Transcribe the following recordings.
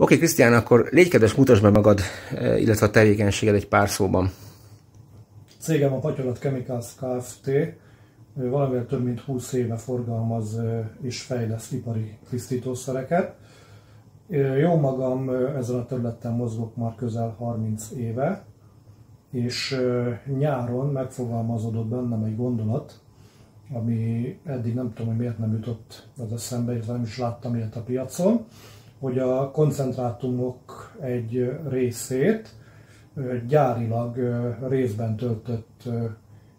Oké, Krisztián, akkor légy kedves, mutasd be magad, illetve a tevékenységed egy pár szóban. Cégem a Patyolat Chemicals Kft. Valamivel több mint 20 éve forgalmaz és fejleszt ipari tisztítószereket. Jó magam ezen a területen mozgok már közel 30 éve, és nyáron megfogalmazódott bennem egy gondolat, ami eddig nem tudom, hogy miért nem jutott az eszembe, és nem is láttam ilyet a piacon, hogy a koncentrátumok egy részét gyárilag részben töltött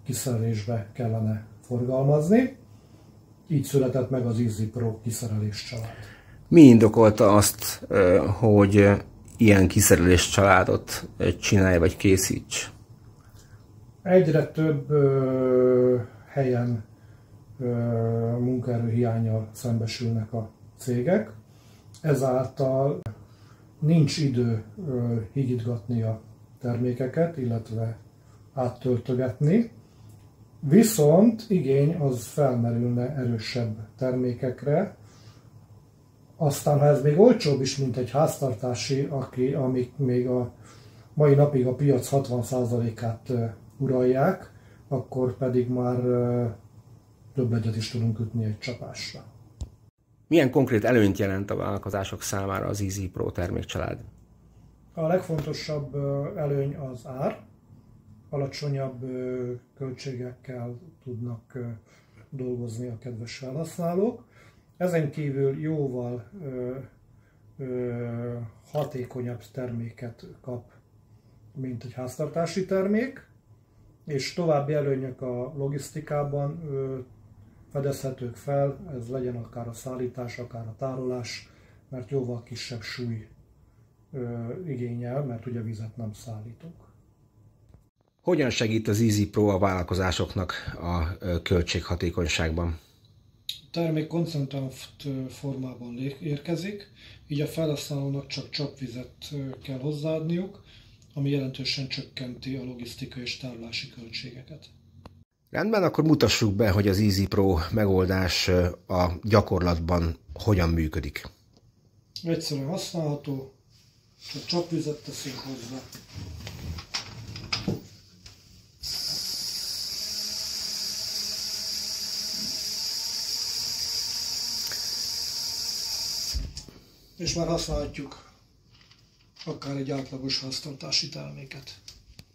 kiszerelésbe kellene forgalmazni. Így született meg az Easy Pro kiszerelés család. Mi indokolta azt, hogy ilyen kiszerelés családot csinálj vagy készíts? Egyre több helyen munkaerő hiánnyal szembesülnek a cégek, ezáltal nincs idő higítgatni a termékeket, illetve áttöltögetni, viszont igény az felmerülne erősebb termékekre. Aztán, ha ez még olcsóbb is, mint egy háztartási, amik még a mai napig a piac 60%-át uralják, akkor pedig már többletet is tudunk ütni egy csapásra. Milyen konkrét előnyt jelent a vállalkozások számára az Easy Pro termékcsalád? A legfontosabb előny az ár. Alacsonyabb költségekkel tudnak dolgozni a kedves felhasználók. Ezen kívül jóval hatékonyabb terméket kap, mint egy háztartási termék, és további előnyök a logisztikában fedezhetők fel, ez legyen akár a szállítás, akár a tárolás, mert jóval kisebb súly igényel, mert ugye vizet nem szállítunk. Hogyan segít az Easy Pro a vállalkozásoknak a költséghatékonyságban? A termék koncentrált formában érkezik, így a felhasználónak csak csapvizet kell hozzáadniuk, ami jelentősen csökkenti a logisztikai és tárolási költségeket. Rendben, akkor mutassuk be, hogy az Easy Pro megoldás a gyakorlatban hogyan működik. Egyszerűen használható, csak csapvizet teszünk hozzá. És már használhatjuk akár egy átlagos háztartási terméket.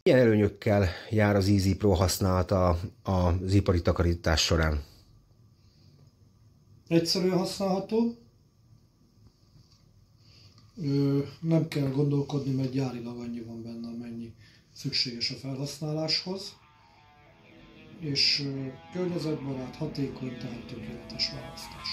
Milyen előnyökkel jár az Easy Pro használata az ipari takarítás során? Egyszerűen használható, nem kell gondolkodni, mert gyárilag annyi van benne, amennyi szükséges a felhasználáshoz, és környezetbarát, hatékony, tehát tökéletes választás.